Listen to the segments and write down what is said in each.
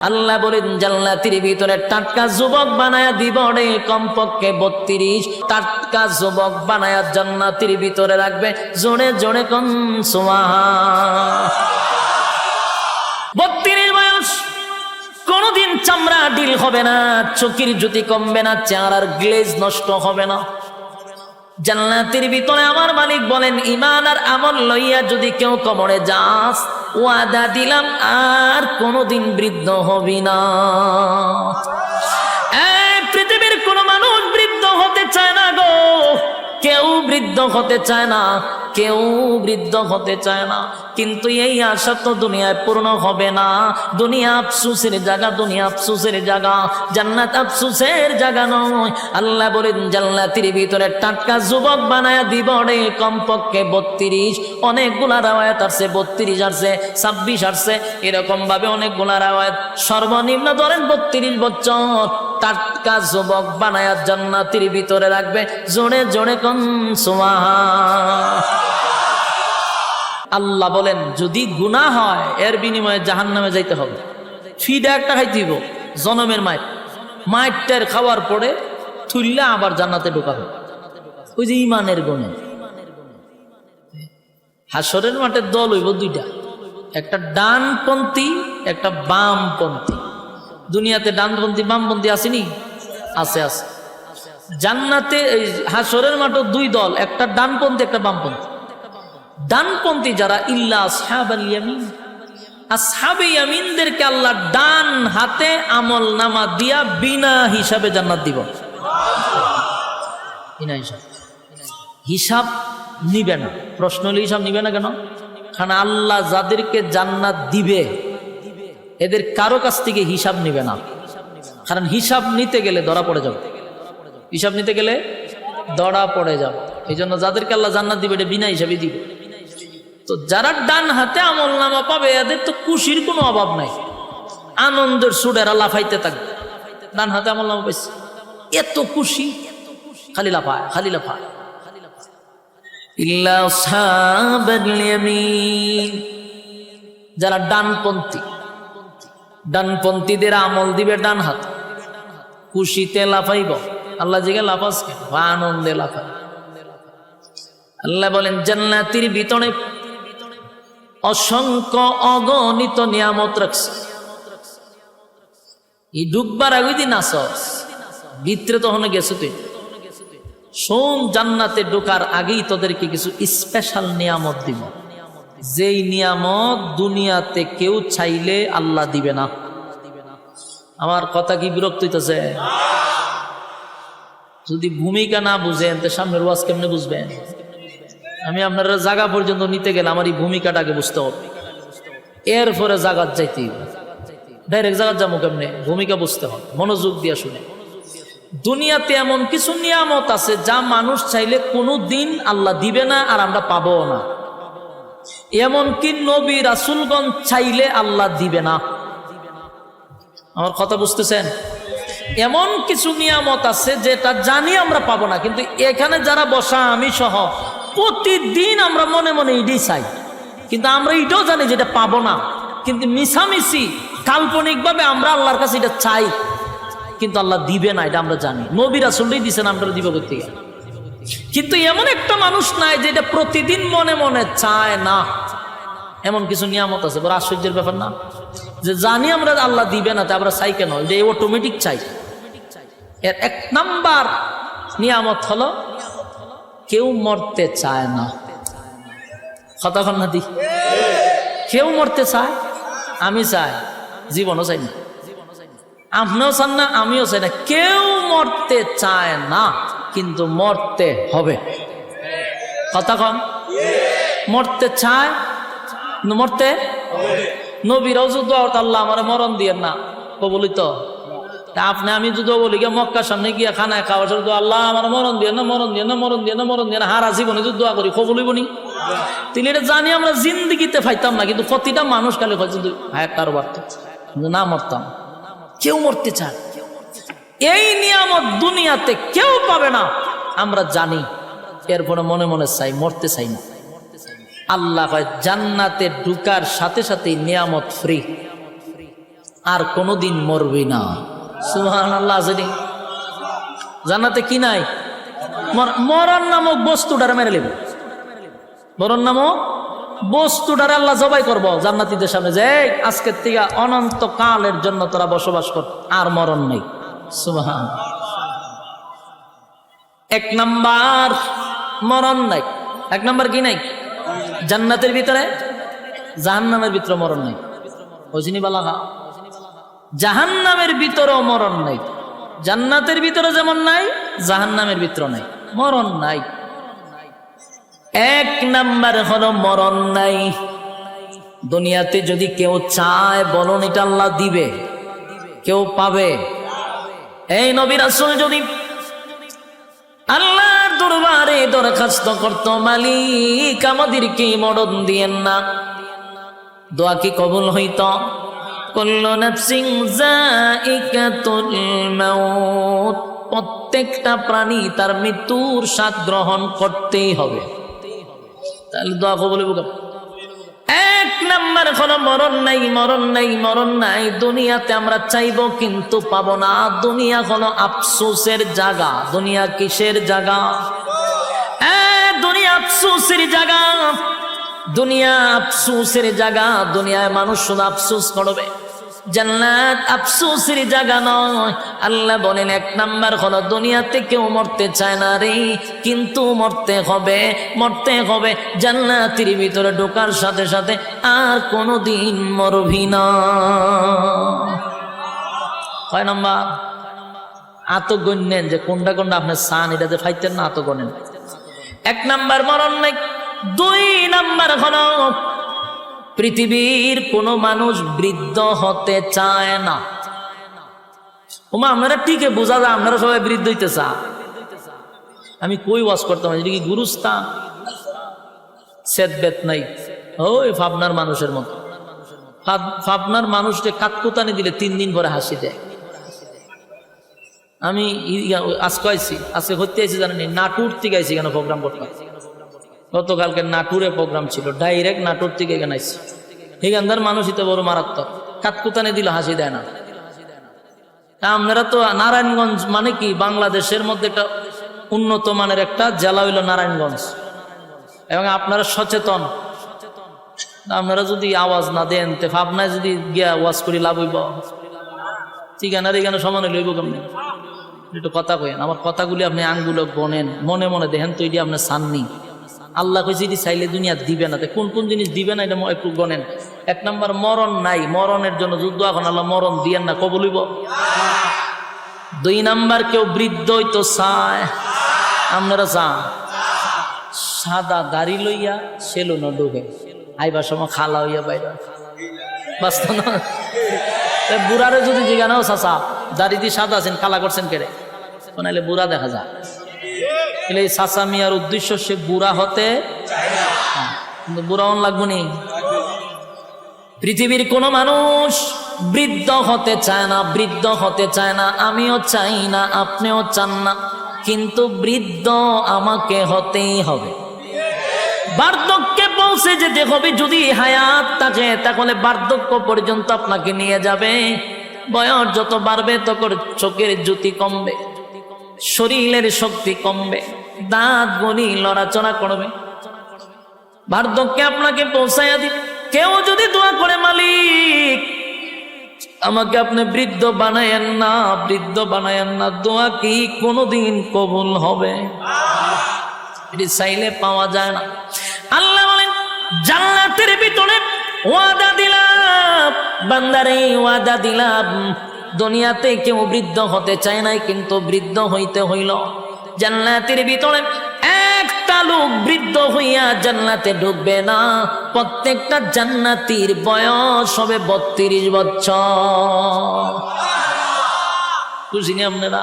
আল্লাহ বলেন জান্নাতের ভিতরে টাটকা যুবক বানায়া দিব রে, কমপক্ষে 32 টাটকা যুবক বানায়া জান্নাতের ভিতরে রাখবে। জোরে জোরে কোন সুবহান। 32 বয়স, কোনদিন চামড়া ঢিল হবে না, চোখের জ্যোতি কমবে না, চেহারার গ্লেজ নষ্ট হবে না। জান্নাতের ভিতরে আমার মালিক বলেন ঈমান আর আমল লইয়া যদি কেউ কবরে যাস, ওয়াদা দিলাম আর কোনদিন বৃদ্ধ হবি না। এই পৃথিবীর কোন মানুষ বৃদ্ধ হতে চায় না গো, কেউ বৃদ্ধ হতে চায় না, কেউ বৃদ্ধ হতে চায় না। কিন্তু এই আশা তো দুনিয়ায় পূর্ণ হবে না। দুনিয়া আফসোসের জায়গা, দুনিয়া আফসোসের জায়গা, জান্নাত আফসোসের জায়গা নয়। আল্লাহ বলেন জান্নাতের ভিতরে টাটকা যুবক বানায়া দিব রে, কমপক্ষে 32। অনেকগুলা রাওয়ায়াত আছে 32 আসছে, 26 আসছে, এরকম ভাবে অনেকগুলা রাওয়ায়াত। সর্বনিম্ন ধরেন 32 বছর টাটকা যুবক বানায়া জান্নাতের ভিতরে রাখবে। জোরে জোরে কোন সুবহান। আল্লাহ বলেন যদি গুনাহ হয় এর বিনিময়ে জাহান্নামে যাইতে হবে, ফিডা একটা খাইতে দিব, জনমের মাইটটার খাওয়ার পরে থুইল্লা আবার জান্নাতে ঢোকাবে। ওই যে ইমানের গুণে। হাসরের মাঠে দল হইব দুইটা, একটা ডানপন্থী একটা বামপন্থী। দুনিয়াতে ডানপন্থী বামপন্থী আসেনি? আছে আছে। জান্নাতে এই হাসরের মাঠে দুই দল, একটা ডানপন্থী একটা বামপন্থী। ডানপন্থী যারা ইল্লা আসহাবাল ইয়ামিন, আসহাবে ইয়ামিনদেরকে আল্লাহ ডান হাতে আমল নামা দিয়া বিনা হিসাবে জান্নাত দিব। বিনা হিসাব, হিসাব নিবে না। প্রশ্ন হলে হিসাব নিবে না কেন? কারণ আল্লাহ যাদেরকে জান্নাত দিবে এদের কারো কাছ থেকে হিসাব নিবে না। কারণ হিসাব নিতে গেলে ধরা পড়ে যাবে, হিসাব নিতে গেলে ধরা পড়ে যাবে। এই জন্য যাদেরকে আল্লাহ জান্নাত দিবে এটা বিনা হিসাবে দিবে। তো যারা ডান হাতে আমল নামা পাবে এদের তো খুশির কোনো অভাব নাই, আনন্দের সুরেরা লাফাইতে থাকবে। ডান হাতে আমল নামা পাইছে, এত খুশি, খালি লাফায় খালি লাফায়। ইল্লা আসহাবাল ইয়ামিন, যারা ডানপন্থী, ডানপন্থীদের আমল দিবে ডান হাত, খুশিতে লাফাইব। আল্লাহ জিগে লাফাস কেন? আনন্দে লাফাই। আল্লাহ বলেন জান্নাতের ভিতরে অসংখ্য অগণিত নিয়ামত রাখছে। এই ডুববার আগে দিন আসস ভিতরে তখন গেছো তুই শোন, জান্নাতে ঢোকার আগেই তোদেরকে কিছু স্পেশাল নিয়ামত দিব, যেই নিয়ামত দুনিয়াতে কেউ চাইলে আল্লাহ দিবে না। আমার কথা কি বিরক্ত হইতেছে? যদি ভূমিকা না বুঝেন তো সামনের ওয়াজ কেমনে বুঝবেন? আমি আপনারা জায়গা পর্যন্ত নিতে গেলে আমার এই ভূমিকাটাকে বুঝতে হবে, এরপরে জায়গাত যাইতে হবে। ডাইরেক্ট জায়গাত যাবো কেমনে? ভূমিকা বুঝতে হবে, মনোযোগ দিয়ে শুনে। দুনিয়াতে এমন কিছু নিয়ামত আছে যা মানুষ চাইলে কোনো দিন আল্লাহ দিবে না আর আমরা পাবো না। এমনকি নবী রাসূলগণ চাইলে আল্লাহ দিবে না। আমার কথা বুঝতেছেন? এমন কিছু নিয়ামত আছে যেটা জানি আমরা পাবো না, কিন্তু এখানে যারা বসা আমি সহ প্রতিদিন আমরা মনে মনে এটাই চাই, কিন্তু আমরা এটাও জানি যেটা পাবো না। কিন্তু মিছামিছি কাল্পনিকভাবে আমরা আল্লাহর কাছে এটা চাই, কিন্তু আল্লাহ দিবে না এটা আমরা জানি। নবী রাসূলই দিছেন, আমরা দিব করতে। কিন্তু এমন একটা মানুষ নাই যেটা প্রতিদিন মনে মনে চায় না। এমন কিছু নিয়ামত আছে, বড় আশ্চর্যের ব্যাপার না? যে জানি আমরা আল্লাহ দিবে না তা আমরা চাই কেন? এটা অটোমেটিক চাই। এর 1 নাম্বার নিয়ামত হলো কেউ মরতে চায় না। কতক্ষণ না দি? কেউ মরতে চায়, আমি চাই, জীবনও চাই না। আপনিও চান না, আমিও চাই না। কেউ মরতে চায় না, কিন্তু মরতে হবে। কতক্ষণ? মরতে চায়, মরতে নবীরাও যুদ্ধ, আল্লাহ আমার মরণ দিয়ে না বলি তো। আপনি আমি যুদ্ধ বলি গিয়ে মক্কার সামনে গিয়ে খানায় খাওয়ার শুধু আল্লাহ আমার মরণ দিয়ে না, মরণ দিয়ে না, মরণ দিয়ে না, মরণ দিয়ে না, হারা জীবনে যুদ্ধ করি বলিবনি। তিনি এটা জানি আমরা জিন্দিগিতে পাইতাম না, কিন্তু প্রতিটা মানুষ খালি হ্যাঁ কারোবার না মরতাম। কেউ মরতে চায়, এই নিয়ামত দুনিয়াতে কেউ পাবে না আমরা জানি, এরপরে মনে মনে চাই, মরতে চাই না। আল্লাহ জান্নাতে ঢুকার সাথে সাথে নিয়ামত ফ্রি। আর কোনোদিন মরবি না। সুবহানাল্লাহ। জান্নাতে কি নাই? মরণ নামক বস্তুটারে মেরে নেব। মরণ নামক বস্তুটারে আল্লাহ জবাই করব জান্নাতীদের সামনে, যে আজকের থেকে অনন্ত কালের জন্য তোরা বসবাস কর, আর মরণ নেই। সুবহানাল্লাহ। এক নাম্বার মরণ নাই। এক নাম্বার কি নাই? জান্নাতের ভিতরে, জাহান্নামের ভিতরে মরণ নাই। ওজিনি বালাহা। জাহান্নামের ভিতরেও মরণ নাই। জান্নাতের ভিতরে যেমন নাই, জাহান্নামের ভিতরে নাই, মরণ নাই। এক নাম্বার হলো মরণ নাই। দুনিয়াতে যদি কেউ চায়, বলুন এটা আল্লাহ দিবে? কেউ পাবে? এই নবী রাসূল যদি আল্লাহর দরবারে দরখাস্ত করত, মালিক আমাদেরকে মরণ দিয়েন না, দোয়া কি কবুল হইত? কুল্লু নাফসিন যায়িকাতুল মাউত, প্রত্যেকটা প্রাণী তার মৃত্যুর স্বাদ গ্রহণ করতেই হবে। তাহলে দোয়া কবুল হবে। এক নাম্বার হলো মরণ নাই, মরণ নাই, মরণ নাই। দুনিয়াতে আমরা চাইবো কিন্তু পাবো না। দুনিয়া হলো আফসোসের জায়গা। দুনিয়া কিসের জায়গা? দুনিয়া আফসোসের জায়গা। দুনিয়া আফসোসের জায়গা। দুনিয়ায় মানুষ শুধু আফসোস করবে। জান্নাত আফসোসের জায়গা নয়। আল্লাহ বলেন এক নাম্বার হলো দুনিয়াতে কেউ মরতে চায় না রে, কিন্তু মরতে হবে, মরতে হবে। জান্নাতের ভিতরে ঢোকার সাথে সাথে আর কোনোদিন মরবি না। কয় নাম্বার? আত গণ্যেন যে কোনটা কোনটা আপনার সান, এটা যে ফাইতেন না, আত গণেন। এক নাম্বার মরণ নাই। দুই নাম্বার হলো পৃথিবীর কোন মানুষ বৃদ্ধ হতে চায় না। ওমা আপনারা ঠিকই বোঝা যায় আপনারা সবাই বৃদ্ধ হইতে চান। আমি কই ওয়াজ করতাম, এটা কি গুরুস্থান? সেদ বেত নাই। ওই ফাবনার মানুষের মতো। ফাবনার মানুষকে কাতকুতানি দিলে 3 দিন পরে হাসি দেয়। আমি আজকে আইছি, আজকে হতে আইছি জানেন, নাটুর থেকে আইছি কেন প্রোগ্রাম করতাম। গতকালকে নাটুরে প্রোগ্রাম ছিল, ডাইরেক্ট নাটুর থেকে এখানে আইছি। এখানকার মানুষ ইতে বড় মারাত্মক, কাতকুতানি দিল হাসি দেয় না। আপনারা তো নারায়ণগঞ্জ মানে কি বাংলাদেশের মধ্যে একটা উন্নত মানের একটা জেলা হইল নারায়ণগঞ্জ, এবং আপনারা সচেতন। আপনারা যদি আওয়াজ না দেন, তে ভাবনায় যদি গিয়া ওয়াজ করি লাভ হইব? ঠিকানার এখানে সমানে লইব কেমনি? একটু কথা কইেন, আমার কথাগুলি আপনি আঙ্গুলো গনেন, মনে মনে দেখেন তো এটি আপনার সাননি। আল্লাহ কইছে এটি চাইলে দুনিয়া দিবে না, কোন কোন জিনিস দিবে না এটা একটু গনেন। এক নাম্বার মরণ নাই, মরণের জন্য যুদ্ধ, এখন আল্লাহ মরণ দিয়েন না, কবুল হইব। 2 নাম্বার কেউ বৃদ্ধ হইতো চায়, আপনারা চান? সাদা দাড়ি লইয়া সেলুন ঢুকে আইবার সময় খালা হইয়া বাইরে বাস্তব না। বুড়ারে যদি জিজ্ঞানাও চাচা দাড়ি দিয়ে সাদা আছেন, কালা করছেন কেড়ে, নাহলে বুড়া দেখা যায়। এই চাচা মিয়ার উদ্দেশ্য সে বুড়া হতে, কিন্তু বুড়া হন লাগবো নি। পৃথিবীর কোন মানুষ বৃদ্ধ হতে চায় না, বৃদ্ধ হতে চায় না। আমিও চাই না, আপনিও চান না, কিন্তু বৃদ্ধ আমাকে হতেই হবে। বার্ধক্যে পৌঁছে যেতে হবে। যদি হায়াত থাকে তাহলে বার্ধক্য পর্যন্ত আপনাকে নিয়ে যাবে। বয়স যত বাড়বে তখন চোখের জ্যোতি কমবে, শরীরের শক্তি কমবে, দাঁত গলি লড়াচড়া করবে, বার্ধক্যে আপনাকে পৌঁছাইয়া দিবে। কেউ যদি দোয়া করে, মালিক আমাকে আপনি বৃদ্ধ বানায়েন না, বৃদ্ধ বানায়েন না, দোয়া কি কোনোদিন কবুল হবে? এটি চাইলে পাওয়া যায় না। আল্লাহ বলেন জান্নাতের ভিতরে ওয়াদা দিলাম, বান্দারে ওয়াদা দিলাম, দুনিয়াতে কেউ বৃদ্ধ হতে চায় নাই, কিন্তু বৃদ্ধ হইতে হইল। জান্নাতের ভিতরে একটা লোক বৃদ্ধ হইয়া জান্নাতে ঢুকবে না। প্রত্যেকটা জান্নাতীর বয়স হবে 32 বছর। বুঝিনি আপনারা?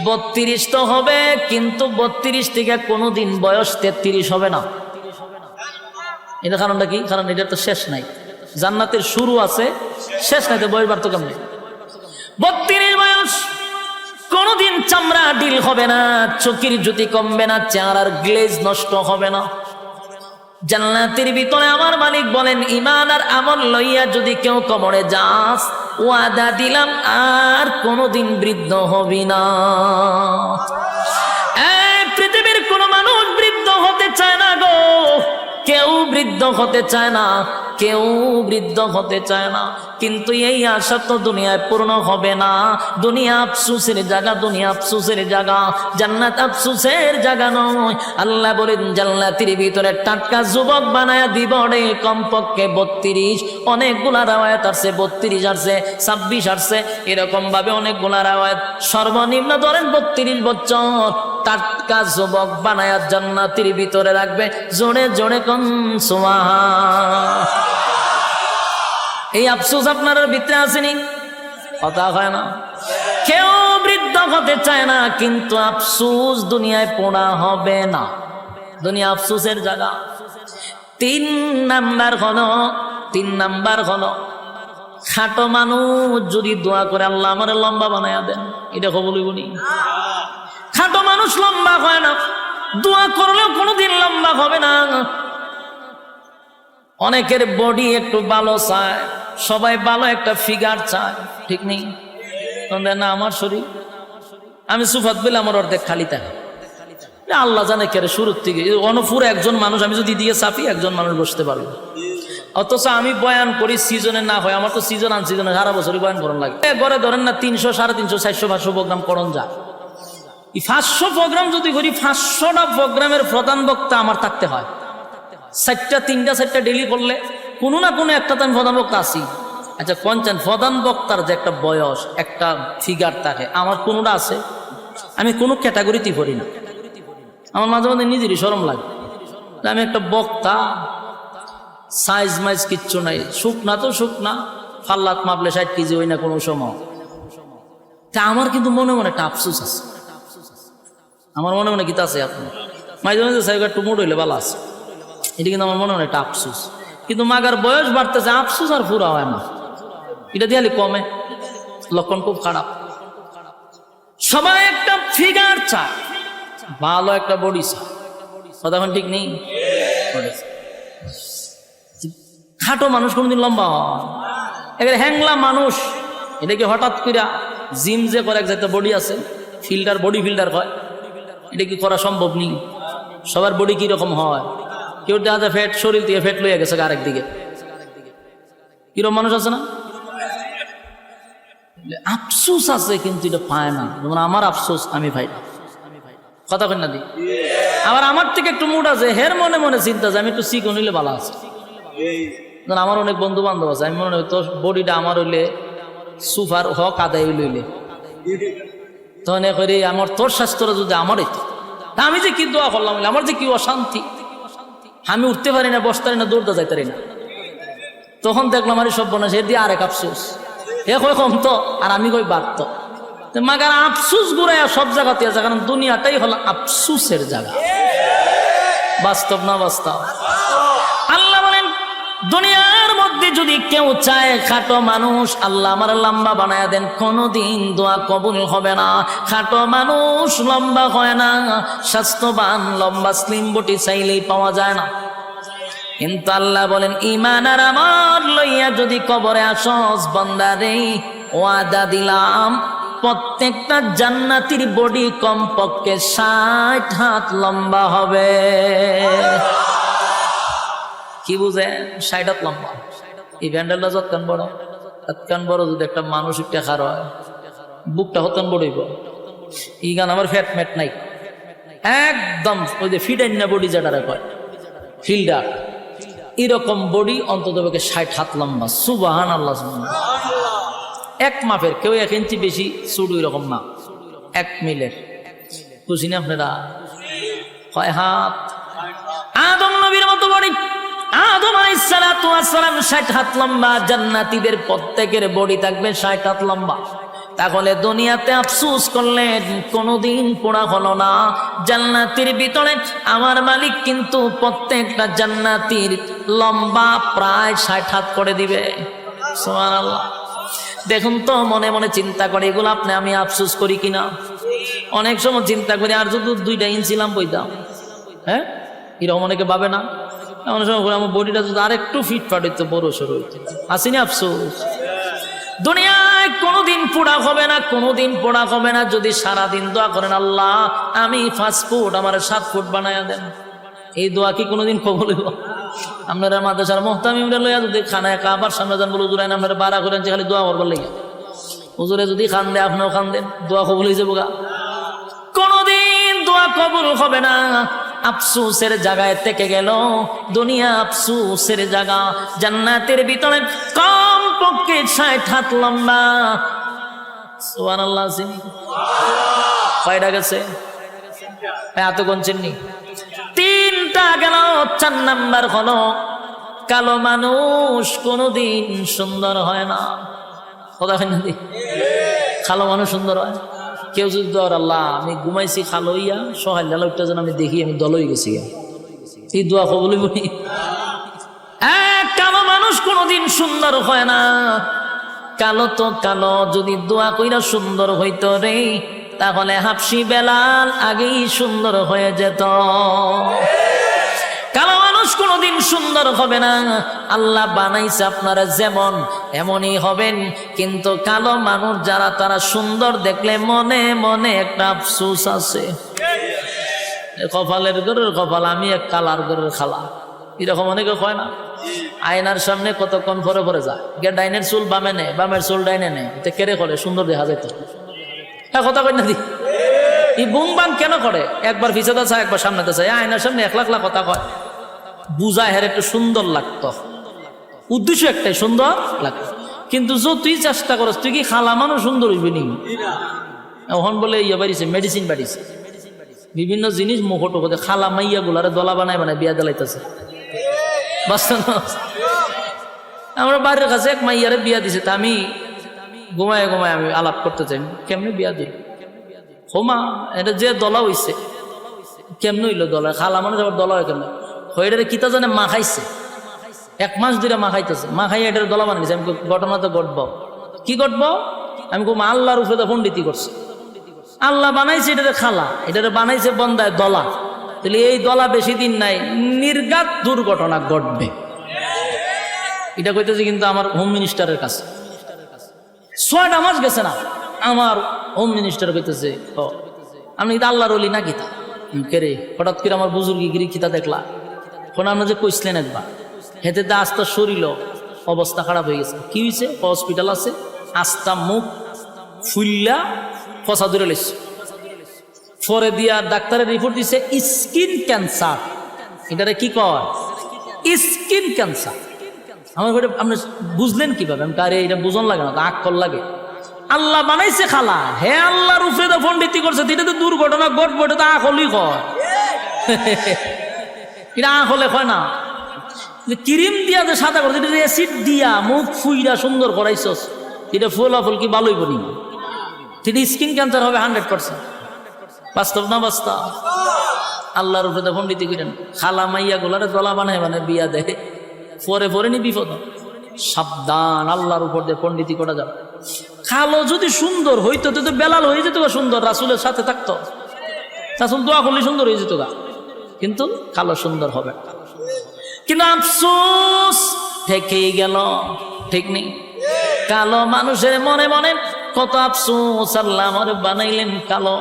32 তো হবে, কিন্তু 32 থেকে কোনোদিন বয়স 33 হবে না। এটা কারণটা কি? কারণ এটা তো শেষ নাই। জান্নাতের শুরু আছে, শেষ নাই, তো বয়স বাড়তো কেমনে? 32 বয়স, কোনদিন চামড়া ডিল হবে না, চোখের জ্যোতি কমবে না, চেহারার গ্লেজ নষ্ট হবে না। জান্নাতের ভিতরে আমার মালিক বলেন, ঈমান আর আমল লইয়া যদি কেউ কবরে যাস, ওয়াদা দিলাম আর কোনোদিন বৃদ্ধ হবি না। পৃথিবীর কোন মানুষ বৃদ্ধ হতে চায় না গো, কেউ বৃদ্ধ হতে চায় না, কেউ বৃদ্ধ হতে চায় না। কিন্তু এই আশা তো দুনিয়ায় পূর্ণ হবে না। দুনিয়া আফসোসের জায়গা, দুনিয়া আফসোসের জায়গা, জান্নাত আফসোসের জায়গা নয়। আল্লাহ বলেন জান্নাতের ভিতরে টাটকা যুবক বানায়া দিব রে, কমপক্ষে 32। অনেকগুলা রাওয়ায়াত আছে 32 আসছে, 26 আসছে, এরকম ভাবে অনেকগুলা রাওয়ায়াত। সর্বনিম্ন ধরেন 32 বছর টাটকা যুবক বানায়া জান্নাতের ভিতরে রাখবে। জোরে জোরে কোন সুবহান। এই আফসোস আপনার ভিতরে আসেনি? কথা হয় না, কেউ বৃদ্ধ হতে চায় না, কিন্তু আফসোস দুনিয়ায় পড়া হবে না। দুনিয়া আফসোসের জায়গা। 3 নাম্বার হলো খাটো মানুষ যদি দোয়া করে আল্লাহ আমার লম্বা বানায়া দেন, এটা কবুল হইবনি? খাটো মানুষ লম্বা হয় না, দোয়া করলেও কোনোদিন লম্বা হবে না। অনেকের বডি একটু ভালো চায়, সবাই ভালো একটা ফিগার চায়, ঠিক নেই? না আমার শরীর, আমি সুফাত পেলে আমার অর্ধেক খালি থাকে। আল্লাহ জানে কে শুরুর থেকে অনপুর একজন মানুষ আমি যদি দিয়ে চাপি একজন মানুষ বসতে পারবে। অথচ আমি বয়ান করি সিজনে না হয়, আমার তো সিজন আন সিজনে সারা বছরই বয়ান করার লাগে। ঘরে ধরেন না 300, 350, 400, 500 প্রোগ্রাম করণ যায়। এই 500 প্রোগ্রাম যদি করি, 500টা প্রোগ্রামের প্রধান বক্তা আমার থাকতে হয়। 3টা ডেলি করলে কোনো না কোনো একটা তো আমি প্রধান বক্তা আছি। আচ্ছা পঞ্চান প্রধান বক্তার যে একটা বয়স, একটা ফিগার থাকে, আমার কোনোটা আছে? আমি কোনো ক্যাটাগরিতেই পড়ি না। আমার মাঝে মাঝে নিজেরই শরম লাগে, আমি একটা বক্তা, সাইজ মাইজ কিচ্ছু নাই, শুকনা তো শুকনা, ফাল্লাত মাপলে 60 কেজি হই না কোনো সময়। তা আমার কিন্তু মনে মনে একটা আফসোস আছে। আমার মনে মনে কিতা আছে, আপনার মাঝে মাঝে সাইজ একটু মোট হইলে ভালো আছে, এটা কিন্তু আমার মনে মনে একটা আফসোস। কিন্তু মাগার বয়স বাড়তেছে, আফসোস আর পুরা হয় না, এটা দিয়ে কমে, লক্ষণ খুব খারাপ। সবাই একটা ফিগার চায়, ভালো একটা বডি চায়, কথা এখন ঠিক নেই? খাটো মানুষ কোনদিন লম্বা হয়? এখানে হ্যাংলা মানুষ, এটা কি হঠাৎ করে জিম যে করে এক জাতীয় বডি আছে, ফিল্টার, বডি ফিল্টার হয়, এটা কি করা সম্ভব নেই? সবার বডি কি রকম হয়? কেউ দেখা যায় ফ্যাট, শরীর থেকে ফ্যাট লইয়া গেছে আরেক দিকে, কিরকম মানুষ আছে না? আফসোস আছে কিন্তু এটা পায় না। যেমন আমার আফসোস আমি ভাই, কথা কই না দি। আবার আমার থেকে একটু মুড আছে, হের মনে মনে চিন্তা যে আমি একটু চিকন হইলে ভালো আছে। আমার অনেক বন্ধু বান্ধব আছে, আমি মনে হয় তোর বডিটা আমার হইলে সুফার হক আদায় হইলে, তখন করে আমার তোর স্বাস্থ্যটা যদি আমার হইতো, আমি যে কি দোয়া করলাম, আমার যে কি অশান্তি, আমি উঠতে পারি না, বসতে পারি না, দৌড়তে যাইতে পারি না। তখন দেখলাম আমার সব বনাস, এর দিয়ে আরেক আফসোস, এ কয় কম তো, আর আমি কই বাদ তো। মাগার আফসোস ঘুরাইয়া সব জায়গাতে আছে, কারণ দুনিয়াটাই হলো আফসোসের জায়গা। বাস্তব না বাস্তব? আল্লাহ বলেন দুনিয়ার মধ্যে যদি কেউ চায় খাটো মানুষ আল্লাহ আমার লম্বা বানায়া দেন, কোনোদিন দোয়া কবুল হবে না। খাটো মানুষ লম্বা হয় না, স্বাস্থ্যবান লম্বা স্লিম বডি চাইলেই পাওয়া যায় না। কিন্তু আল্লাহ বলেন ঈমান আর আমল লইয়া যদি কবরে আসস বান্দা রে, ওয়াদা দিলাম প্রত্যেকটা জান্নাতীর বডি কমপক্ষে 60 হাত লম্বা হবে। কি বুঝে 60 হাত লম্বা? এই ব্যান্ডেলটা যতক্ষণ বড়, ততক্ষণ বড় যদি একটা মানুষ টেকার হয়, বুকটা হতন বড়ইব। এই গান আমার ফ্যাট ম্যাট নাই, একদম ওই যে ফিডাইন না বডি যেটা কয় ফিল্ডার, এরকম বডি অন্তত 60 হাত লম্বা। সুবহানাল্লাহ। এক মাপের, কেউ 1 ইঞ্চি বেশি চুড় এরকম না, 1 মিলের। খুশি না আপনারা? কয় হাত? আদম নবীর মতো বডি, আদম আলাইহিস সালাতু ওয়াস সালাম 60 হাত লম্বা, জান্নাতীদের প্রত্যেকের বডি থাকবে 60 হাত লম্বা। তাহলে দুনিয়াতে আফসোস করলেন কোনোদিন পুরা হলো না। জান্নাতের ভিতরে আমার মালিক কিন্তু প্রত্যেকটা জান্নাতীর লম্বা প্রায় 60 হাত করে দিবে। সুবহানাল্লাহ। দেখুন তো মনে মনে চিন্তা করে, এগুলো আপনি আমি আফসোস করি কিনা? অনেক সময় চিন্তা করি আর যদি 2 ইঞ্চি লাম বইতাম, হ্যাঁ এরকম অনেকে ভাবে না? অনেক সময় আমার বডিটা যদি আর একটু ফিটফাট হইতো, বড় সড়ো হইতো, আসেনি আফসোস? দুনিয়ায় কোনোদিন পোড়া হবে না, কোনোদিন পোড়া হবে না যদি সারাদিন দোয়া করেন, আল্লাহ আমি 5 ফুট আমার 7 ফুট বানায়া দেন। এই দোয়া কি কোনোদিন কবুল হইব? আপনারা মাদ্রাসার মুহতামিমরা লইয়া যদি খানায় কাবার সামনে যান, বলে হুজুর আপনারা বাড়া করেন যে খালি দোয়া করবার লাগে, হুজুরে যদি খান দেয় আপনিও খান দেন, দোয়া কবুল হয়ে যাবো গা। কোনোদিন দোয়া কবুল হবে না। আফসোসের জায়গায় থেকে গেল দুনিয়া, আফসোসের জায়গা। জান্নাতের ভিতরে কম পক্ষে 60 হাত লম্বা। সুবহানাল্লাহ। কয়টা গেছে? এত গুনছেননি? 3টা গেল। 4 নাম্বার হলো কালো মানুষ কোনোদিন সুন্দর হয় না। কথা হয় না? কালো মানুষ সুন্দর হয়? কেউ যদি দর আল্লাহ আমি ঘুমাইছি খালো ইয়া সহায় লালটা যেন আমি দেখি আমি দল হয়ে গেছি, এই দোয়া কবুল বলি। কালো মানুষ কোনোদিন সুন্দর হয় না। কালো তো কালো, যদি দোয়া কইরা সুন্দর হইতো রে তাহলে হাফসি বেলাল আগেই সুন্দর হয়ে যেত। কালো মানুষ কোনোদিন সুন্দর হবে না। আল্লাহ বানাইছে আপনারা যেমন এমনই হবেন, কিন্তু কালো মানুষ যারা তারা সুন্দর দেখলে মনে মনে একটা আফসোস আছে। কপালের ঘরের কপাল, আমি এক কালার ঘরের খালা, এরকম অনেকে হয় না? আয়নার সামনে কতক্ষণ পরে পরে যায়, ডাইনের চুল বামে নেয়, বামের চুল ডাইনে নেয়, এটা কেড়ে করে সুন্দর দেখা যেত। হ্যাঁ কথা কই না দি? এই বুং বাং কেন করে? একবার পিছাতে চায় একবার সামনেতে চায়, আয়নার সামনে 1,00,000 কথা কয়, বুঝায় হ্যাঁ একটু সুন্দর লাগতো, উদ্দেশ্য একটাই সুন্দর লাগতো। কিন্তু তুই চেষ্টা করস, তুই কি খালা মানুষ সুন্দর হইবি নি? এখন বলে ইয়ে বাড়িছে, মেডিসিন বাড়িছে, বিভিন্ন জিনিস মুখ টোকতে খালা মাইয়া গুলারে দলা বানায় বানায় বিয়া দিলাইতেছে। আমার বাড়ির কাছে এক মাইয়ারে বিয়া দিছে, তা আমি ঘুমায় ঘুমায় আমি আলাপ করতে চাই, কেমনে বিয়া দিই হোমা, এটা যে দলা হইছে কেমনে হইলো দলা? খালা মানুষ আবার দলা হয় কেন? হইটারে কিতা জানে মা খাইছে, 1 মাস ধরে মা খাইতেছে, মা খাইয়া এটার দলা বানাইছে। আমি ঘটনা তো ঘটব, কি ঘটবো? আমি কম আল্লাহর উপরে পণ্ডিতি করছে, আল্লাহ বানাইছে এটারে খালা, এটারে বানাইছে বন্দায় দলা। তাহলে এই দলা বেশি দিন নাই, নির্ঘাত দুর্ঘটনা ঘটবে। এটা কইতেছে কিন্তু আমার হোম মিনিস্টারের কাছে 6টা মাস গেছে না, আমার হোম মিনিস্টার কইতেছে আমি আল্লাহর ওলি না কিতা কেরে, হঠাৎ করে আমার বুজুর্গিগিরি কিতা দেখলা, কোন আমরা যে কইসলেন একবার হেতে আস্তা শরীর অবস্থা খারাপ হয়ে গেছে। কি হয়েছে? হসপিটাল আছে, আস্তা মুখ ফুল্লা ফসা ধরে লেছে, পরে দিয়া ডাক্তারের রিপোর্ট দিছে স্কিন ক্যান্সার। এটারে কি কয়? Skin cancer. আমার ঘরে আপনি বুঝলেন কিভাবে? আমি কারে এটা বুঝন লাগে না, আক্কল লাগে। আল্লাহ বানাইছে খালা, হে আল্লাহর উপরে তো পণ্ডিতি করছে, এটা তো দুর্ঘটনা ঘটবো, এটা তো আখলই কয়, এটা আখলে কয় না। ক্রিম দিয়া যে সাদা করছে, এটা অ্যাসিড দিয়া মুখ ফুইরা সুন্দর করাইছস, এটা ফলাফল কি ভালোই বলি? এটা স্কিন ক্যান্সার হবে 100%। বাস্তব না বাস্তব? আল্লাহর উপরে তো পণ্ডিতি করেন, খালা মাইয়া গোলারে দলা বানায় মানে বিয়া দেয়, পরে পরে নি বিপদ। সাবধান, আল্লাহর উপর দিয়ে পণ্ডিতি করা যাবে। খালো যদি সুন্দর হইতো তো বেলাল হয়ে যেত সুন্দর, রাসূলের সাথে থাকতো, রাসূল দোয়া করলে সুন্দর হয়ে যেত গা, কিন্তু কালো সুন্দর হবে। কিন্তু আফসোস থেকেই গেল, ঠিক নেই? কালো মানুষের মনে মনে কত আফসোস, আল্লাহ আমার বানাইলেন কালো।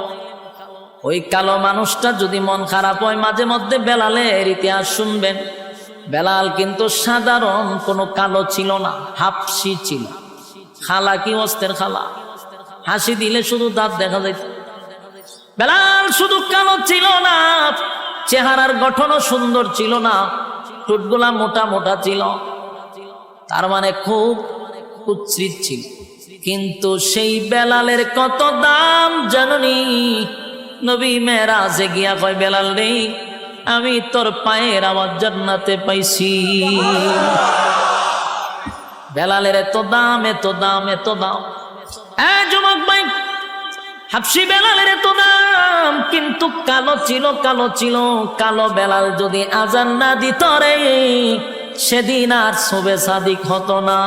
ওই কালো মানুষটা যদি মন খারাপ হয়, মাঝে মধ্যে বেলালের ইতিহাস শুনবেন। বেলাল কিন্তু সাধারণ কোনো কালো ছিল না, হাফসি ছিল। খালা কি অস্তের খালা, হাসি দিলে শুধু দাঁত দেখা যাইত। বেলাল শুধু কালো ছিল না, চেহারার গঠনও সুন্দর ছিল না, ঠোঁটগুলা মোটা মোটা ছিল, তার মানে খুব কুৎসিত ছিল। কিন্তু সেই বেলালের কত দাম জাননি? নবী মেরাজে গিয়া কয়, বেলাল রে আমি তোর পায়ের আওয়াজ জান্নাতে পাইছি। বেলালের এত দাম, এত দাম, এত দাম। যুবক ভাই, হাবশি বেলালের এত দাম, কিন্তু কালো ছিল, কালো ছিল। কালো বেলাল যদি আজান না দিত রে, সেদিন আর শোবে সাদিক হতো না।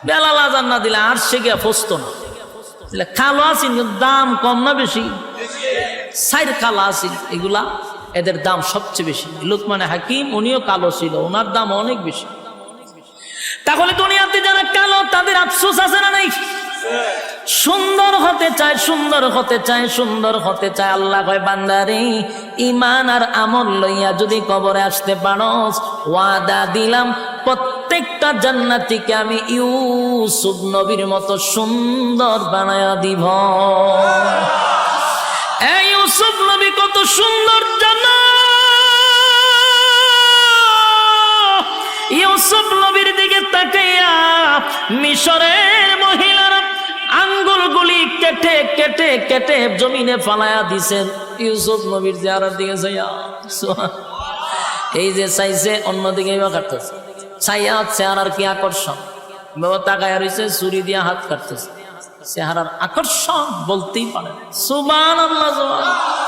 বেলাল আজান না দিলে আর সে গিয়া ফসতো না। কালো আছেন, দাম কম না বেশি? সাইর কালো আছেন, এগুলা এদের দাম সবচেয়ে বেশি। লুকমান হাকিম উনিও কালো ছিল, ওনার দাম অনেক বেশি। তাহলে দুনিয়াতে যারা কালো তাদের আফসোস আছে না নাই? সুন্দর হতে চায়, সুন্দর হতে চায়, সুন্দর হতে চায়। আল্লাহ কয় বান্দারে ঈমান আর আমল লইয়া যদি কবরে আসতে পারোস, ওয়াদা দিলাম প্রত্যেকটা জান্নাতীকে আমি ইউসুফ নবীর মতো সুন্দর বানায়া দিব। এই ইউসুফ নবী কত সুন্দর জানো? ইউসুফ নবীর দিকে তাকাইয়া মিশরের মহিলারা আঙ্গুলগুলি কেটে কেটে কেটে জমিনে ফালায়া দিছেন ইউসুফ নবীর চেহারার দিকে যাইয়া। এই যে চাইছে অন্যদিকে এবার কাটতেছে, চাইয়া চেহারার কি আকর্ষণ, বাবা তাকায়া রয়েছে, ছুরি দিয়া হাত কাটতেছে। চেহারার আকর্ষণ বলতেই পারে। সুবহানাল্লাহ, সুবহানাল্লাহ।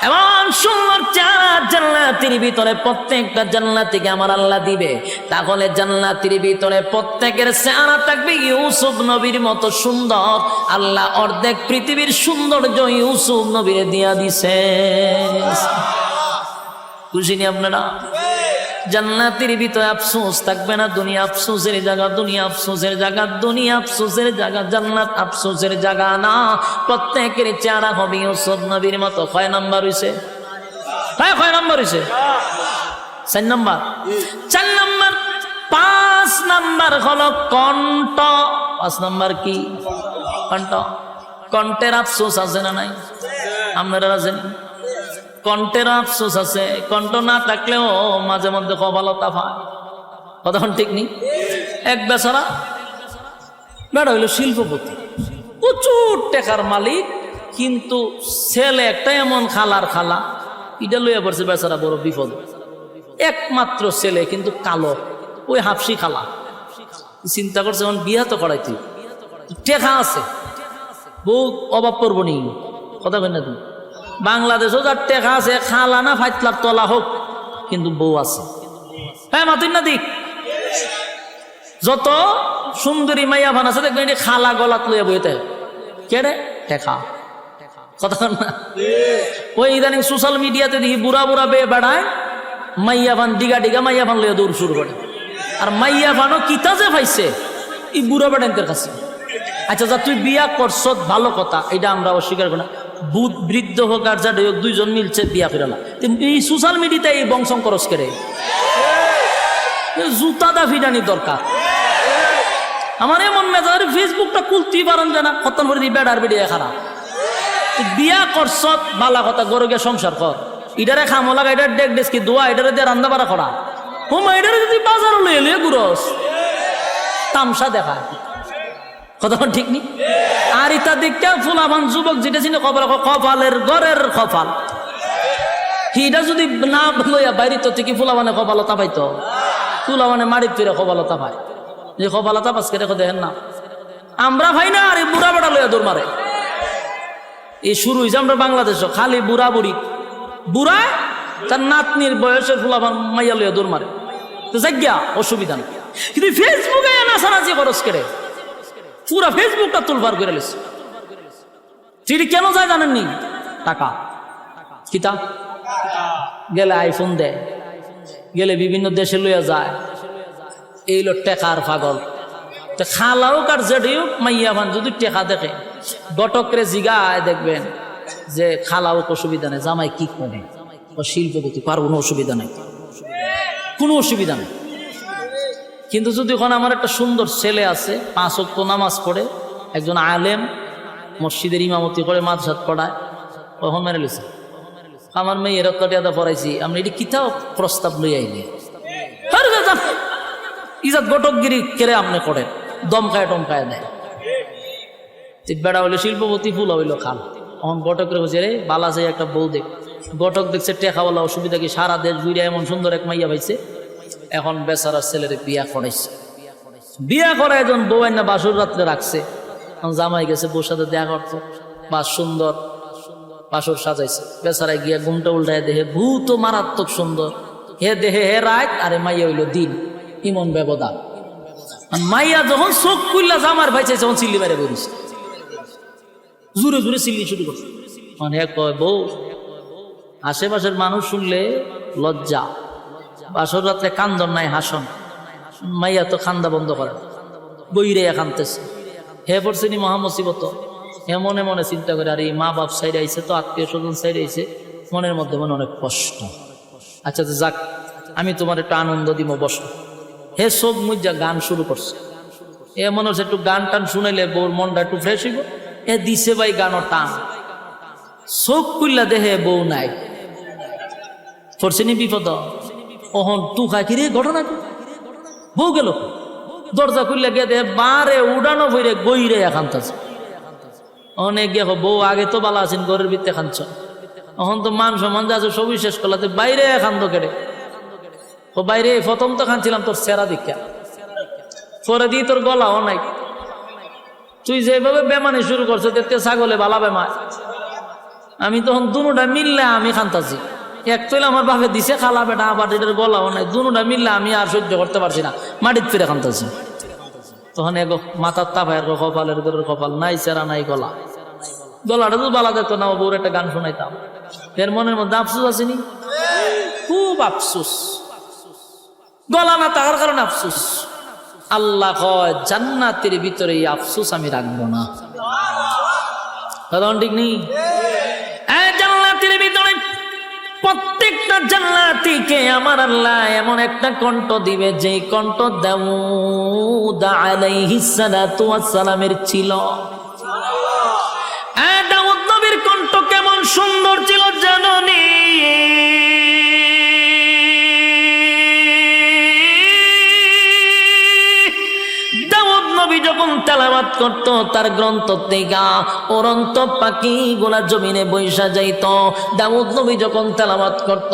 এমন সুন্দর চেহারা জান্নাতের ভিতরে প্রত্যেকটা জান্নাতীকে আমার আল্লাহ দিবে। তাহলে জান্নাতের ভিতরে প্রত্যেকের চেহারা থাকবে ইউসুফ নবীর মতো সুন্দর। আল্লাহ অর্ধেক পৃথিবীর সৌন্দর্য ইউসুফ নবীরে দিয়া দিছে। খুশি নি আপনারা? জান্নাতের ভিতরে আফসোস থাকবে না। দুনিয়া আফসোসের জায়গা, দুনিয়া আফসোসের জায়গা, দুনিয়া আফসোসের জায়গা, জান্নাত আফসোসের জায়গা না। প্রত্যেকের চেহারা হবে ইউসুফ নবীর মতো। কয় নাম্বার হইছে? হ্যাঁ, কয় নাম্বার হইছে? 4 নাম্বার। 4 নাম্বার। 5 নাম্বার হলো কণ্ঠ। 5 নাম্বার কি? কণ্ঠ। কণ্ঠের আফসোস আছে না নাই? আপনারা আছেন? কণ্ঠের আফসোস আছে। কণ্ঠ না থাকলেও মাঝে মধ্যে কপালতা পায়। কথা ঠিক নেই? এক বেচারা বেড়া হইল শিল্পপতি, প্রচুর টাকার মালিক, কিন্তু ছেলে একটা এমন খালার খালা, এটা লইয়া পড়ছে বেচারা বড় বিপদ। একমাত্র ছেলে কিন্তু কালো, ওই হাফসি খালা। চিন্তা করছে এখন বিয়া তো করাইতে, টেকা আছে, বউ অভাব পড়বো নি। কথা কই না তুমি? বাংলাদেশও যার টেকা আছে, খালা না ফাইতলার তলা হোক, কিন্তু বউ আছে। হ্যাঁ মাতুন না দিক, যত সুন্দরী মাইয়া ভান আছে দেখবেন খালা গলাত লইয়া বইতে কেড়ে টেকা। কথা না? ওই ইদানিং সোশ্যাল মিডিয়াতে দেখি বুড়া বুড়া বেয়ে বেড়ায়, মাইয়া ভান ডিগা ডিগা মাইয়া ভান লইয়া দৌড় শুরু করে। আর মাইয়া ভানও কিতা যে পাইছে এই বুড়া বেড়াইতের কাছে। আচ্ছা যা তুই বিয়া করছ ভালো কথা, এটা আমরা অস্বীকার করি না। বুধ বৃদ্ধ হোক আর যা হোক, দুইজন মিলছে বিয়া ফিরালা। এই সোশ্যাল মিডিয়াতে এই বংশং করস করে জুতা দা ফিরানি দরকার। আমার এমন মেজাজ, ফেসবুকটা খুলতেই পারেন যে না, খতম করে দিই বেড়ার বেড়িয়ে খারাপ। বিয়া করছ বালা কথা, গরু গিয়ে সংসার কর। ইটারে খামো লাগা, এটার ডেক ডেস্কি দোয়া, এটারে দিয়ে রান্না বাড়া করা। হুমা এটারে যদি বাজারও লইয়ে লইয়ে ঘুরস, তামসা দেখা। কথা ঠিক নি? আর ইতা দিকটা ফুলাবান যুবক যেটা ছিল কপালের ঘরের কপাল, হিটা যদি না লইয়া বাইরে তো থেকে ফুলাবানে কপালতা পাইতো, ফুলাবানে মারিত ফিরে কপালতা পায়। যে কপালতা পাশকে দেখো দেখেন না, আমরা ভাই না। আর এই বুড়া বেড়া লইয়া দৌড় মারে। এই শুরু হয়েছে আমরা বাংলাদেশ, খালি বুড়া বুড়ি, বুড়া তার নাতনির বয়সের ফুলাবান মাইয়া লইয়া দৌড় মারে। তো জায়গা অসুবিধা নেই, কিন্তু ফেসবুকে নাচানাচি খরচ করে পুরা ফেসবুকটা তুলবার করে লেছে। চিঠি কেন যায় জানেননি? টাকা। কিতা গেলে আইফোন দেয়, গেলে বিভিন্ন দেশে লইয়া যায়। এই লো টেকার পাগল। খালাও কার জেডিও মাইয়া ভান যদি টেকা দেখে, গটকরে জিগায় দেখবেন যে খালাও অসুবিধা নেই, জামাই কি করে, ও শিল্পপতি, কার কোনো অসুবিধা নেই, কোনো অসুবিধা নেই। কিন্তু যদি ওখানে আমার একটা সুন্দর ছেলে আছে, 5 ওয়াক্ত নামাজ পড়ে, একজন আলেম, মসজিদের ইমামতি করে, মাদ্রাসাত পড়ায়, তখন মেরে লিছে আমার মেয়ে এরকটা পড়াইছি, আমরা এটি কিতাব প্রস্তাব লই আইনি। ইজাত গটকগিরি কেড়ে আপনি করেন, দমকায় টমকায় দেয়। বেড়া হইলো শিল্পপতি, ফুল হইলো খাল। তখন গটকের বলছে রে বালা যাই একটা বউ দেখ। গটক দেখছে টেকাওয়ালা, অসুবিধা কি, সারা দেশ ঘুরে এমন সুন্দর এক মাইয়া পাইছে। এখন বেচারা ছেলের বিয়া করাইছে, বিয়া করা একজন বউ না বাসুর রাত্রে রাখছে। জামাই গেছে বউর সাথে দেখা করতো, বাস সুন্দর বাসুর সাজাইছে। বেচারায় গিয়া ঘুমটা উল্টায় দেহে ভূত মারাত্মক সুন্দর, হে দেহে হে রাত, আরে মাইয়া হইলো দিন। ইমন ব্যবধান। মাইয়া যখন চোখ খুললা জামার ভাই চাইছে, তখন চিল্লি বাইরে বেরিয়েছে, জুড়ে জুড়ে চিল্লি শুরু করছে। মানে কয় বউ, আশেপাশের মানুষ শুনলে লজ্জা, বাসর রাত্রে কান্দন নাই হাসন। মাইয়া তো খান্দা বন্ধ করে, বইরে একান্তেছে হে পড়ছেনি মহামসিবত। হে মনে মনে চিন্তা করে আর এই মা বাপ সাইড আইছে তো আত্মীয় স্বজন সাইড আইছে, মনের মধ্যে মনে অনেক কষ্ট। আচ্ছা তো যাক, আমি তোমার একটু আনন্দ দিব, বসো। হে সব মুজা গান শুরু করছে। এ মনে হচ্ছে একটু গান টান শুনাইলে বউর মনটা একটু ফ্রেশ হইব। এ দিছে ভাই গানও টান, চোখ খুললা দেহে বউ নাই। পড়ছেনি বিপদ। ওহন তু খাই রে ঘটনা কি? বউ গেল, দরজা খুললে গিয়ে দেহে বারে উড়ানো বইরে গইরে এখানতাছে। অনেক গিয়ে বউ আগে তো বালা আছেন, ঘরের ভিতরে খানছ, এখন তো মান সম্মান যা আছে সবই শেষ করলাতে বাইরে খান্দ কেড়ে। ও বাইরে প্রথম তো খানছিলাম তোর সেরা দীক্ষা, পরে দিয়ে তোর গলাও নাই। তুই যেভাবে বেমানি শুরু করছো দেখতে ছাগলে বালা বেমায়। আমি তখন দুটা মিললে আমি খান্তাছি। এক তৈলে আমার বাপে দিছে খালা বেটা, আবার এটার গলাও নাই। দুটা মিললে আমি আর সহ্য করতে পারছি না, মাটির ফিরে খান্তাছি। তখন এগো মাথার তাপায় কপালের ঘরের কপাল নাই, সেরা নাই গলা। গলাটা তো বালা দেখতো না, বউর একটা গান শোনাইতাম। এর মনের মধ্যে আফসোস আসেনি? খুব আফসোস। গলা না থাকার কারণে আফসোস। আল্লাহ কয় জান্নাতের ভিতরে এই আফসোস আমি রাখবো না। কথা ঠিক নেই? জান্নাতের ভিতরে প্রত্যেকটা জান্নাতীকে আমার আল্লাহ এমন একটা কণ্ঠ দিবে, যে কণ্ঠ দাউদ আলাইহিস সালাতু ওয়াস সালামের ছিল। দাউদ নবীর কণ্ঠ কেমন সুন্দর ছিল জাননি? দাউদ নবী যখন তেলাওয়াত করত, তার গ্রন্থ থেকে অরন্ত পাখি গুলা জমিনে বৈশা যাইত। দাউদ নবী যখন তেলাওয়াত করত,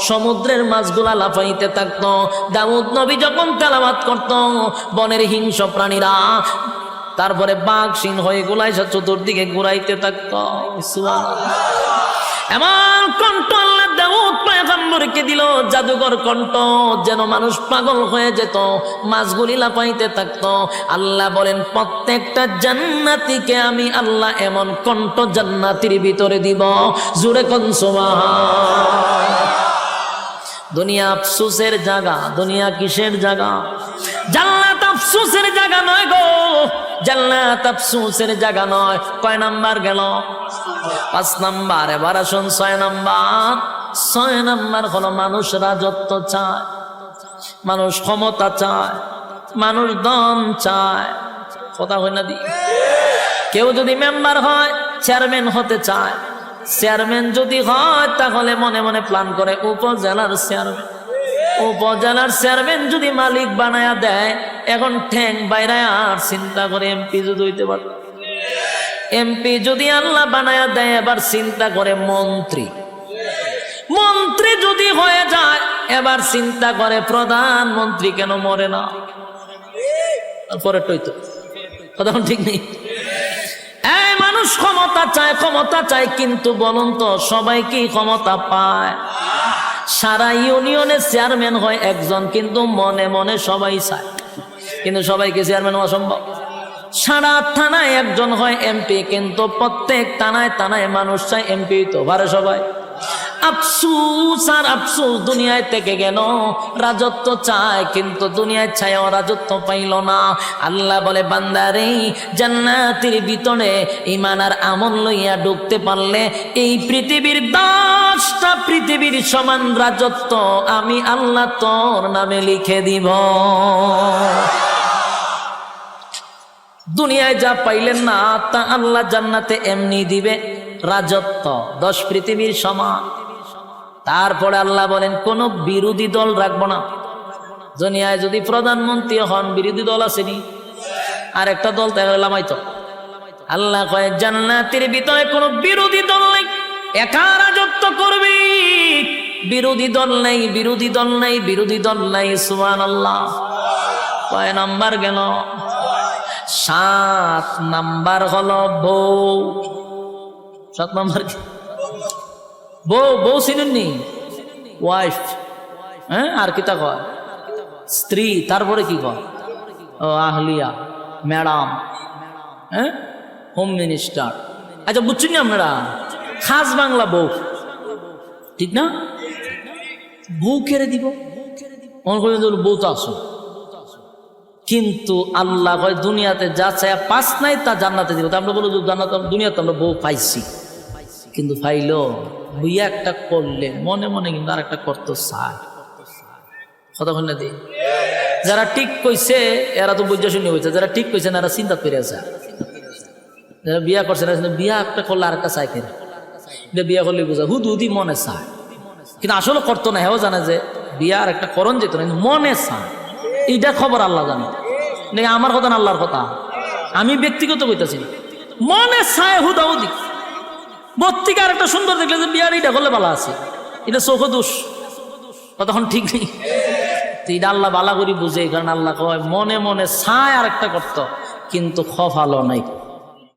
সমুদ্রের মাছগুলা লাফাইতে থাকতো। দাউদ নবী যখন তেলাওয়াত করত, বনের হিংস্র প্রাণীরা, তারপরে বাঘ সিংহ হয়ে গোলাইসা চতুর্দিকে ঘুরাইতে থাকতো। এমন কণ্ঠ আল্লাহ দাউদ পয়গম্বরকে দিল, জাদুকর কণ্ঠ, যেন মানুষ পাগল হয়ে যেত, মাছগুলি লাফাইতে থাকতো। আল্লাহ বলেন প্রত্যেকটা জান্নাতীকে আমি আল্লাহ এমন কণ্ঠ জান্নাতের ভিতরে দিব। জোরে কোন সুবহান। দুনিয়া আফসোসের জায়গা। দুনিয়া কিসের জায়গা? জান্নাত আফসোসের জায়গা নয় গো, জান্নাত আফসোসের জায়গা নয়। কয় নাম্বার গেল? 5 নাম্বার। এবার আসুন 6 নাম্বার। 6 নাম্বার হলো মানুষ রাজত্ব চায়, মানুষ ক্ষমতা চায়, মানুষ ধন চায়। কথা হয় না দি? কেউ যদি মেম্বার হয়, চেয়ারম্যান হতে চায়। চেয়ারম্যান যদি হয় তাহলে মনে মনে প্ল্যান করে উপজেলার চেয়ারম্যান। উপজেলার চেয়ারম্যান যদি মালিক বানায়া দেয়, এখন ঠ্যাং বাইরে আর চিন্তা করে এমপি যদি হইতে পারে। এমপি যদি আল্লাহ বানায়া দেয়, এবার চিন্তা করে মন্ত্রী। মন্ত্রী যদি হয়ে যায়, এবার চিন্তা করে প্রধানমন্ত্রী কেন মরে না। তারপরে টইতো কথা ঠিক নেই। মানুষ ক্ষমতা চায়, ক্ষমতা চায়, কিন্তু বলুন তো সবাই কি ক্ষমতা পায়? সারা ইউনিয়নের চেয়ারম্যান হয় একজন, কিন্তু মনে মনে সবাই চায়, কিন্তু সবাইকে চেয়ারম্যান হওয়া সম্ভব? সারা থানায় একজন হয় এমপি, কিন্তু প্রত্যেক থানায় থানায় মানুষ চায় এমপি তো পারে সবাই। আফসোস আর আফসোস, দুনিয়ায় থেকে গেল। রাজত্ব চায়, কিন্তু দুনিয়ায় ছায় রাজত্ব পাইল না। আল্লাহ বলে বান্দারে, জান্নাতের ভিতরে ঈমান আর আমল লইয়া ঢুকতে পারলে এই পৃথিবীর 10টা পৃথিবীর সমান রাজত্ব আমি আল্লাহ তোর নামে লিখে দিব। দুনিয়ায় যা পাইলেন না, তা আল্লাহ জান্নাতে এমনি দিবে। রাজত্ব 10 পৃথিবীর সমান। তারপরে আল্লাহ বলেন কোন বিরোধী দল রাখবো না। দুনিয়ায় যদি প্রধানমন্ত্রী হন, বিরোধী দল আসেনি, আর একটা দল তাহলে লামাইতো। আল্লাহ কয় জান্নাতের ভিতরে কোনো বিরোধী দল নাই, একা রাজত্ব করবি। বিরোধী দল নাই, বিরোধী দল নাই, বিরোধী দল নাই। সুবহানাল্লাহ। কয় নাম্বার গেল? 7 নাম্বার হলো বউ। 7 নাম্বার কি? বউ। বউ চিনেননি? ওয়াইফ। হ্যাঁ, আর কি তা কয়? স্ত্রী। তারপরে কি কয়? ও আহলিয়া, ম্যাডাম, হ্যাঁ, হোম মিনিস্টার। আচ্ছা বুঝছেন আপনারা? খাস বাংলা বউ, ঠিক না? বউ কেড়ে দিব। বউ তো আসো, কিন্তু আল্লাহ কয় দুনিয়াতে যা চায় পাস নাই তা জান্নাতে দিব। আমরা বলবো জান্নাত দুনিয়াতে আমরা বউ পাইছি, কিন্তু পাইলো বুইয়া একটা করলে মনে মনে কিন্তু আর একটা করতো চায়। কতক্ষণ না দিই যারা ঠিক কইছে এরা তো বুঝা শুনে হয়েছে, যারা ঠিক কইছে না এরা চিন্তা করে আছে। যারা বিয়া করছে না বিয়া একটা করলে আর একটা চাই কেন, বিয়া করলে বুঝা হুদি মনে চায়, কিন্তু আসলে করতো না। হেও জানে যে বিয়া আর একটা করণ যেত না, কিন্তু মনে চায়। এইটা খবর আল্লাহ জানে, নাকি আমার কথা না আল্লাহর কথা। আমি ব্যক্তিগত কইতাছি মনে চায় হুদাহুদি বত্তিকে আর একটা সুন্দর দেখলে যে বিয়ার এইটা করলে ভালো আছে, এটা চোখ দোষ তখন ঠিক নেই। এটা আল্লাহ বালা করি বুঝে, কারণ আল্লাহ কয় মনে মনে চায় আর একটা করতো, কিন্তু খফালো নাই।